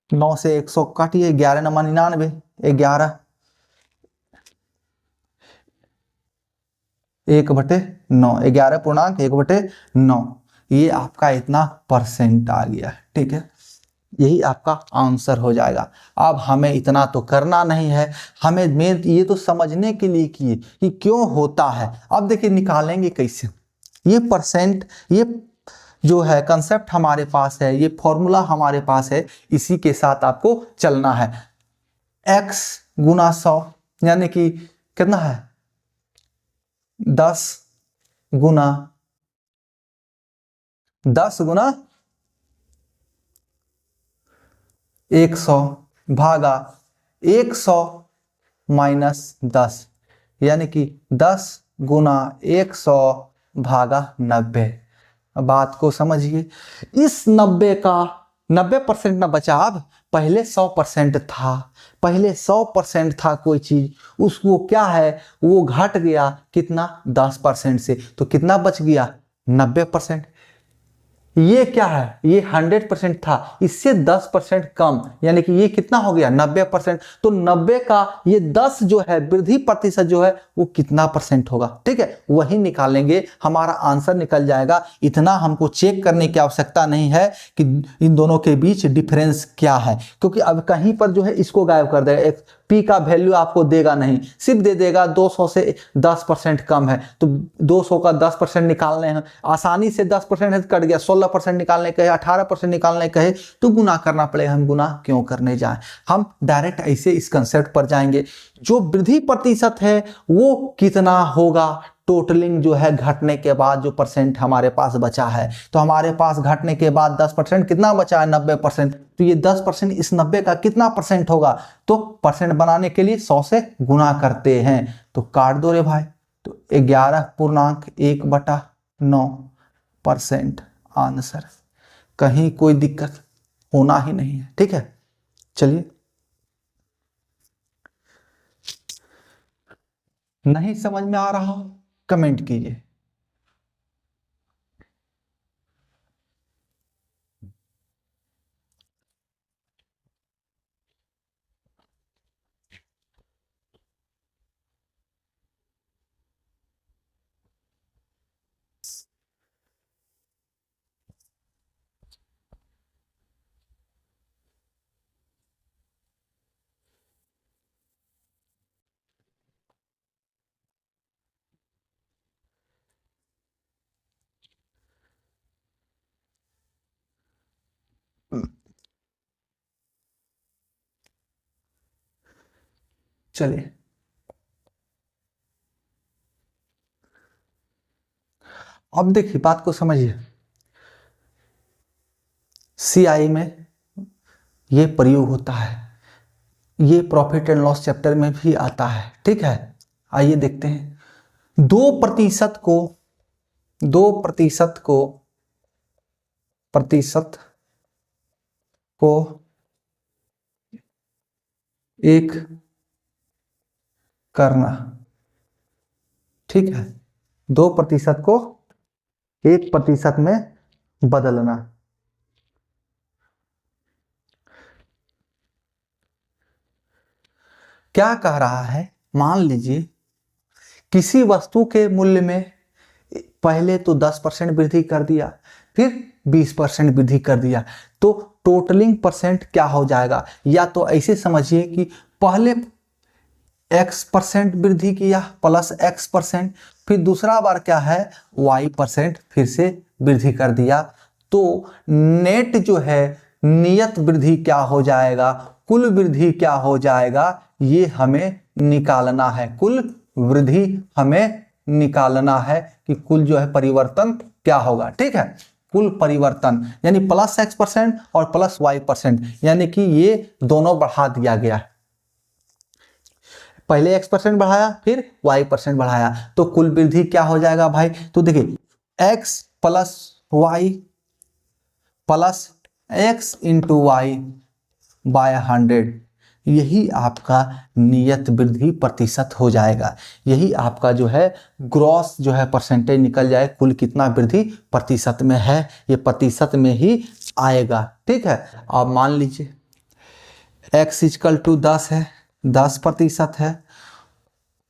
9 से 100 काटिए, 11 9 99 11 1/9 11.1/9, ये आपका इतना परसेंट आ गया, ठीक है। यही आपका आंसर हो जाएगा। अब हमें इतना तो करना नहीं है, हमें मेन ये तो समझने के लिए कि क्यों होता है। अब देखिए निकालेंगे कैसे, ये परसेंट, ये जो है कंसेप्ट हमारे पास है, ये फॉर्मूला हमारे पास है, इसी के साथ आपको चलना है। x गुना 100 यानी कि कितना है, 10 गुना 100 भागा 100 माइनस 10, यानी कि 10 गुना 100 भागा 90। बात को समझिए, इस 90 का 90% ना बचा, अब पहले 100% था, पहले 100% था कोई चीज, उसको क्या है वो घट गया कितना, 10% से, तो कितना बच गया, 90%। ये क्या है, ये 100% था, इससे 10% कम, यानी कि ये कितना हो गया, 90%। तो 90 का ये 10 जो है वृद्धि प्रतिशत जो है वो कितना परसेंट होगा, ठीक है, वही निकालेंगे, हमारा आंसर निकल जाएगा। इतना हमको चेक करने की आवश्यकता नहीं है कि इन दोनों के बीच डिफरेंस क्या है, क्योंकि अब कहीं पर जो है इसको गायब कर देगा, एक पी का वैल्यू आपको देगा नहीं, सिर्फ दे देगा 200 से 10% कम है, तो 200 का 10% निकालने हैं, आसानी से 10% है तो कट गया, 16% निकालने कहे, 18% निकालने कहे तो गुना करना पड़ेगा, हम गुना क्यों करने जाएं, हम डायरेक्ट ऐसे इस कंसेप्ट पर जाएंगे। जो वृद्धि प्रतिशत है वो कितना होगा, टोटलिंग जो है घटने के बाद जो परसेंट हमारे पास बचा है, तो हमारे पास घटने के बाद 10% कितना बचा है, 90%। तो ये 10% इस 90 का कितना परसेंट होगा, तो परसेंट बनाने के लिए 100 से गुना करते हैं, तो काट दो रे भाई, तो 11.1/9% आंसर। कहीं कोई दिक्कत होना ही नहीं है, ठीक है। चलिए, नहीं समझ में आ रहा कमेंट कीजिए। चलिए, अब देखिए बात को समझिए, सीआई में ये प्रयोग होता है, ये प्रॉफिट एंड लॉस चैप्टर में भी आता है, ठीक है। आइए देखते हैं, 2% को एक करना, ठीक है, 2% को 1% में बदलना। क्या कह रहा है, मान लीजिए किसी वस्तु के मूल्य में पहले तो 10% वृद्धि कर दिया, फिर 20% वृद्धि कर दिया, तो टोटलिंग परसेंट क्या हो जाएगा? या तो ऐसे समझिए कि पहले x% वृद्धि किया प्लस x%, फिर दूसरा बार क्या है y% फिर से वृद्धि कर दिया, तो नेट जो है नियत वृद्धि क्या हो जाएगा, कुल वृद्धि क्या हो जाएगा, ये हमें निकालना है। कुल वृद्धि हमें निकालना है कि कुल जो है परिवर्तन क्या होगा। ठीक है, कुल परिवर्तन यानी प्लस x% और प्लस y%, यानी कि ये दोनों बढ़ा दिया गया है। पहले x% बढ़ाया फिर y% बढ़ाया, तो कुल वृद्धि क्या हो जाएगा भाई? तो देखिए x plus y plus x into y by 100, यही आपका नियत वृद्धि प्रतिशत हो जाएगा। यही आपका जो है ग्रॉस जो है परसेंटेज निकल जाए, कुल कितना वृद्धि प्रतिशत में है, ये प्रतिशत में ही आएगा। ठीक है, अब मान लीजिए x इजकल टू 10 है, 10% है,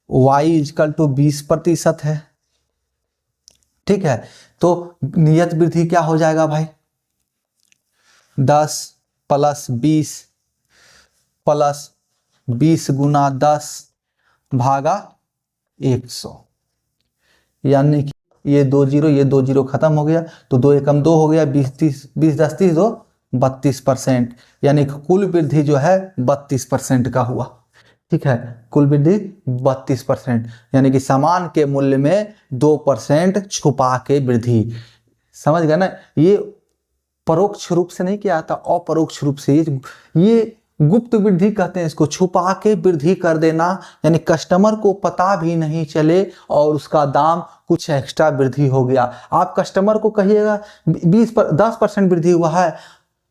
y इजकल टू 20% है। ठीक है, तो नियत वृद्धि क्या हो जाएगा भाई? 10 प्लस 20 प्लस 20 गुना 10 भागा 100, यानी कि ये 2 जीरो खत्म हो गया, तो 2 एकम 2 हो गया, 20 10 30 2 32%, यानी कि कुल वृद्धि जो है 32% का हुआ। ठीक है, कुल वृद्धि 32%, यानी कि सामान के मूल्य में 2% छुपा के वृद्धि। समझ गए ना? ये परोक्ष रूप से नहीं किया था, अपरोक्ष रूप से ये गुप्त वृद्धि कहते हैं इसको, छुपा के वृद्धि कर देना, यानी कस्टमर को पता भी नहीं चले और उसका दाम कुछ एक्स्ट्रा वृद्धि हो गया। आप कस्टमर को कहिएगा 10% वृद्धि हुआ है,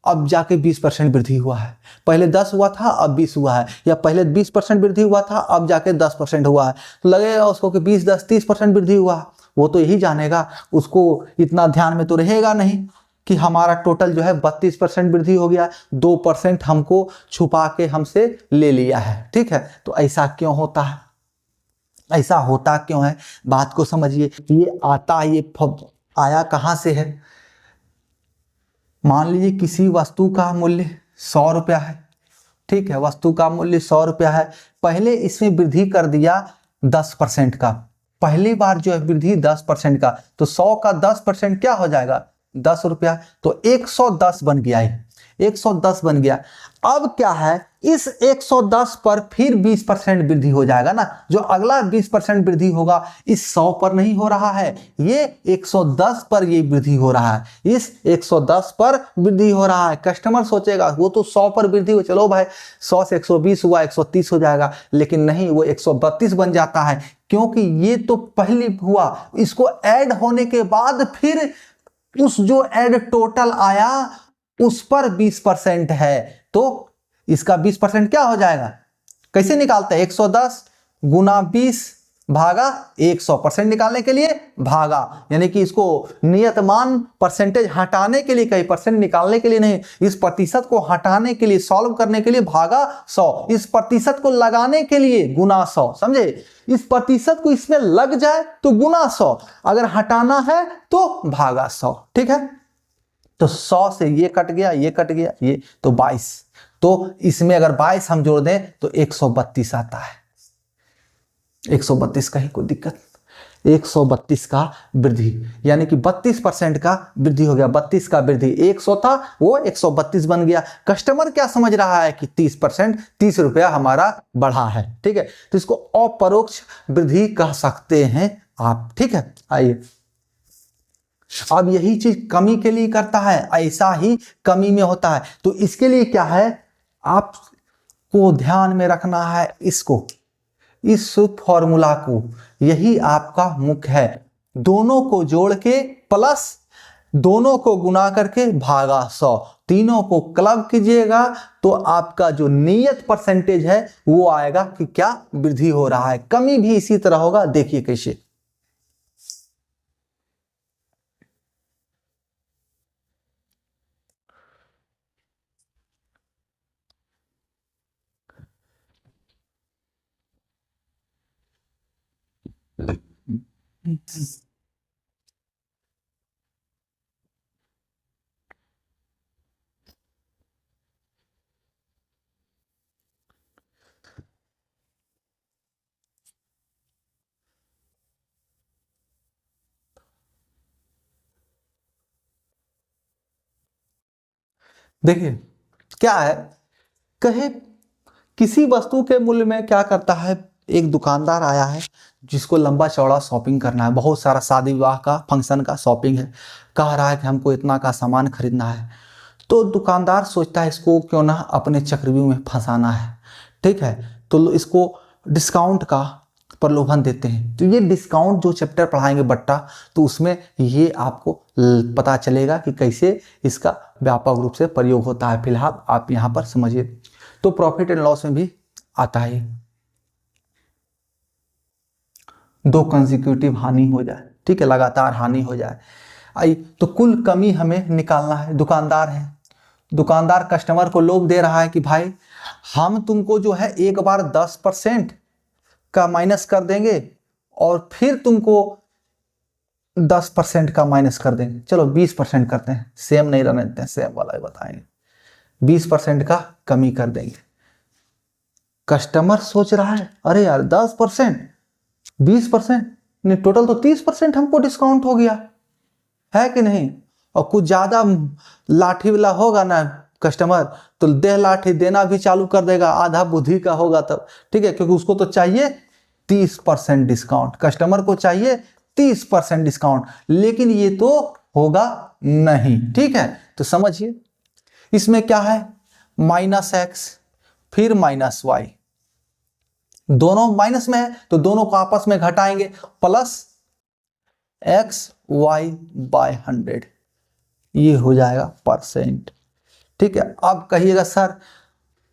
अब जाके 20% वृद्धि हुआ है, पहले 10 हुआ था अब 20 हुआ है, या पहले 20% वृद्धि हुआ था अब जाके 10% हुआ है, तो लगेगा उसको कि 20 10 30% वृद्धि हुआ। वो तो यही जानेगा, उसको इतना ध्यान में तो रहेगा नहीं कि हमारा टोटल जो है 32% वृद्धि हो गया, 2% हमको छुपा के हमसे ले लिया है। ठीक है, तो ऐसा क्यों होता है? ऐसा होता क्यों है, बात को समझिए। ये आता ये आया कहाँ से है? मान लीजिए किसी वस्तु का मूल्य 100 रुपया है। ठीक है, वस्तु का मूल्य 100 रुपया है, पहले इसमें वृद्धि कर दिया 10% का, पहली बार जो है वृद्धि 10% का, तो 100 का 10% क्या हो जाएगा? 10 रुपया, तो 110 बन गया है, 110 बन गया। अब क्या है, इस 110 पर फिर 20% वृद्धि हो जाएगा ना, जो अगला 20% वृद्धि होगा इस 100 पर नहीं हो रहा है, ये 110 पर ये वृद्धि हो रहा है, इस 110 पर वृद्धि हो रहा है। कस्टमर सोचेगा वो तो 100 पर वृद्धि हो, चलो भाई 100 से 120 हुआ 130 हो जाएगा, लेकिन नहीं, वो 132 बन जाता है, क्योंकि ये तो पहले हुआ, इसको ऐड होने के बाद फिर उस जो ऐड टोटल आया उस पर 20% है, तो इसका 20% क्या हो जाएगा? कैसे निकालते हैं? 110 गुना 20 भागा 100% निकालने के लिए भागा, यानी कि इसको नियत मान परसेंटेज हटाने के लिए, कई परसेंट निकालने के लिए नहीं, इस प्रतिशत को हटाने के लिए, सॉल्व करने के लिए भागा 100, इस प्रतिशत को लगाने के लिए गुना 100। समझे? इस प्रतिशत को इसमें लग जाए तो गुना 100, अगर हटाना है तो भागा 100। ठीक है, तो 100 से ये कट गया, ये कट गया, ये तो 22, तो इसमें अगर 22 हम जोड़ दें तो 132 आता है। 132 का ही कोई दिक्कत, 132 का वृद्धि, यानी कि 32% का वृद्धि हो गया। 32 का वृद्धि, 100 था वो 132 बन गया। कस्टमर क्या समझ रहा है कि 30%, 30 रुपया हमारा बढ़ा है। ठीक है, तो इसको अपरोक्ष वृद्धि कह सकते हैं आप। ठीक है, आइए अब यही चीज कमी के लिए करता है, ऐसा ही कमी में होता है। तो इसके लिए क्या है, आपको ध्यान में रखना है इसको, इस फॉर्मूला को, यही आपका मुख्य है। दोनों को जोड़ के प्लस दोनों को गुना करके भागा 100, तीनों को क्लब कीजिएगा तो आपका जो नियत परसेंटेज है वो आएगा कि क्या वृद्धि हो रहा है। कमी भी इसी तरह होगा, देखिए कैसे। देखिए क्या है, कहे किसी वस्तु के मूल्य में क्या करता है, एक दुकानदार आया है जिसको लंबा चौड़ा शॉपिंग करना है, बहुत सारा शादी विवाह का फंक्शन का शॉपिंग है, कह रहा है कि हमको इतना का सामान खरीदना है। तो दुकानदार सोचता है इसको क्यों ना अपने चक्रव्यूह में फंसाना है, ठीक है, तो इसको डिस्काउंट का प्रलोभन देते हैं। तो ये डिस्काउंट जो चैप्टर पढ़ाएंगे बट्टा, तो उसमें ये आपको पता चलेगा कि कैसे इसका व्यापक रूप से प्रयोग होता है। फिलहाल आप यहाँ पर समझिए। तो प्रॉफिट एंड लॉस में भी आता है, दो कंसेक्यूटिव हानि हो जाए, ठीक है, लगातार हानि हो जाए। आई तो कुल कमी हमें निकालना है। दुकानदार है, दुकानदार कस्टमर को लोभ दे रहा है कि भाई हम तुमको जो है एक बार 10% का माइनस कर देंगे और फिर तुमको 10% का माइनस कर देंगे, चलो 20% करते हैं, सेम नहीं रहने देते हैं, सेम वाला ही बताएंगे, 20% का कमी कर देंगे। कस्टमर सोच रहा है अरे यार 10%, 20% नहीं, टोटल तो 30% हमको डिस्काउंट हो गया है कि नहीं। और कुछ ज्यादा लाठी वाला होगा ना कस्टमर, तो दे लाठी देना भी चालू कर देगा, आधा बुद्धि का होगा तब, ठीक है, क्योंकि उसको तो चाहिए 30% डिस्काउंट, कस्टमर को चाहिए 30% डिस्काउंट, लेकिन ये तो होगा नहीं, ठीक है। तो समझिए इसमें क्या है, -x फिर -y, दोनों माइनस में है तो दोनों को आपस में घटाएंगे, +xy/100, ये हो जाएगा %, ठीक है। अब कहिएगा सर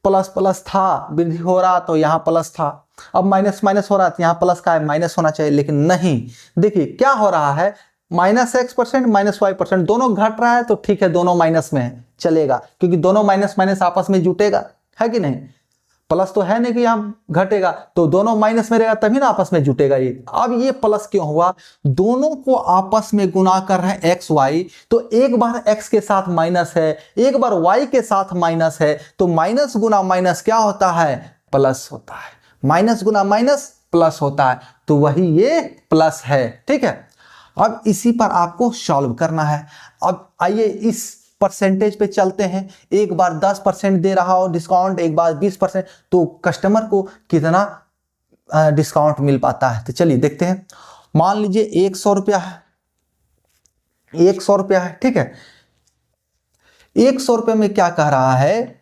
प्लस प्लस था, वृद्धि हो रहा तो यहाँ प्लस था, अब माइनस माइनस हो रहा तो यहाँ प्लस का है, माइनस होना चाहिए, लेकिन नहीं। देखिए क्या हो रहा है, -x% -y%, दोनों घट रहा है तो ठीक है, दोनों माइनस में है, चलेगा, क्योंकि दोनों माइनस माइनस आपस में जुटेगा, है कि नहीं। प्लस तो है नहीं कि यहाँ घटेगा, तो दोनों माइनस में रहेगा तभी ना आपस में जुटेगा ये। अब ये प्लस क्यों हुआ, दोनों को आपस में गुना कर रहे हैं एक्स वाई, तो एक बार x के साथ माइनस है, एक बार y के साथ माइनस है, तो माइनस गुना माइनस क्या होता है, प्लस होता है, माइनस गुना माइनस प्लस होता है, तो वही ये प्लस है, ठीक है। अब इसी पर आपको सॉल्व करना है। अब आइए इस परसेंटेज पे चलते हैं, एक बार 10% दे रहा हो डिस्काउंट, एक बार 20%, तो कस्टमर को कितना डिस्काउंट मिल पाता है। तो चलिए देखते हैं। मान लीजिए 100 रुपया है, 100 रुपया है, ठीक है। 100 रुपये में क्या कह रहा है,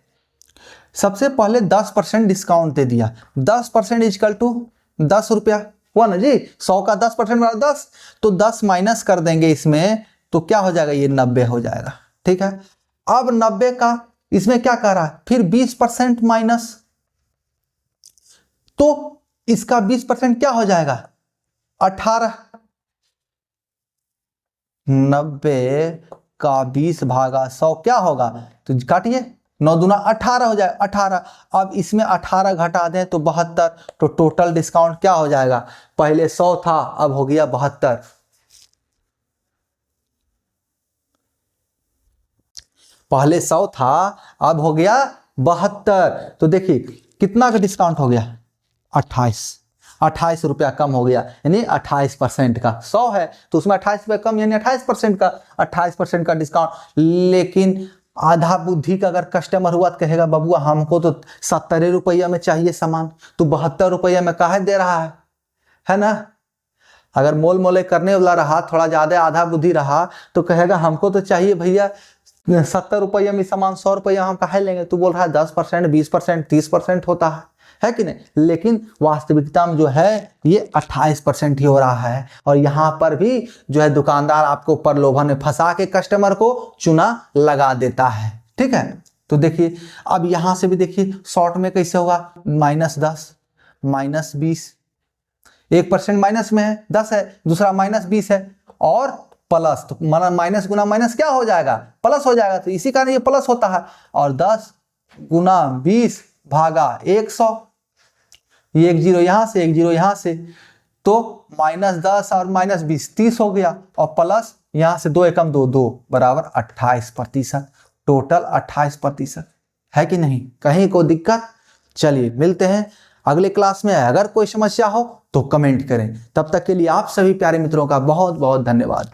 सबसे पहले 10% डिस्काउंट दे दिया, 10% इक्वल टू 10 रुपया हुआ ना जी, 100 का 10% वाला 10, तो 10 माइनस कर देंगे इसमें, तो क्या हो जाएगा, ये 90 हो जाएगा, ठीक है। अब 90 का इसमें क्या कह रहा है, फिर 20% माइनस, तो इसका 20% क्या हो जाएगा, 18, 90 का 20 भागा 100 क्या होगा, तो काटिए, 9 दूना 18 हो जाए, 18। अब इसमें 18 घटा दें तो 72, तो टोटल डिस्काउंट क्या हो जाएगा, पहले 100 था अब हो गया 72, पहले 100 था अब हो गया 72, तो देखिए कितना का डिस्काउंट हो गया, 28 रुपया कम हो गया, यानी 28% का, 100 है तो उसमें 28 रुपया कम, यानी 28% का, 28% का डिस्काउंट। लेकिन आधा बुद्धि का अगर कस्टमर हुआ तो कहेगा बबुआ हमको तो 70 रुपया में चाहिए सामान, तो 72 रुपया में काहे दे रहा है ना। अगर मोल मोले करने वाला रहा, थोड़ा ज्यादा आधा बुद्धि रहा, तो कहेगा हमको तो चाहिए भैया 70 रुपया में सामान, 100 रुपया हम काहे लेंगे, तू बोल रहा है 10%, 20%, 30% होता है कि नहीं। लेकिन वास्तविकता में जो है ये 28% ही हो रहा है, और यहाँ पर भी जो है दुकानदार आपको प्रलोभन में फंसा के कस्टमर को चुना लगा देता है, ठीक है। तो देखिए अब यहाँ से भी देखिए शॉर्ट में कैसे होगा, -10 -20, 1% माइनस में है, 10 है, दूसरा -20 है, और प्लस, तो माइनस गुना माइनस क्या हो जाएगा, प्लस हो जाएगा, तो इसी कारण ये प्लस होता है। और 10 गुना 20 भागा 100, ये 1 0 यहाँ से 1 0 यहाँ से, तो -10 और -20 30 हो गया, और प्लस यहाँ से 2 एकम 2 2 बराबर 28%, टोटल 28% है कि नहीं, कहीं कोई दिक्कत। चलिए मिलते हैं अगले क्लास में, अगर कोई समस्या हो तो कमेंट करें। तब तक के लिए आप सभी प्यारे मित्रों का बहुत बहुत धन्यवाद।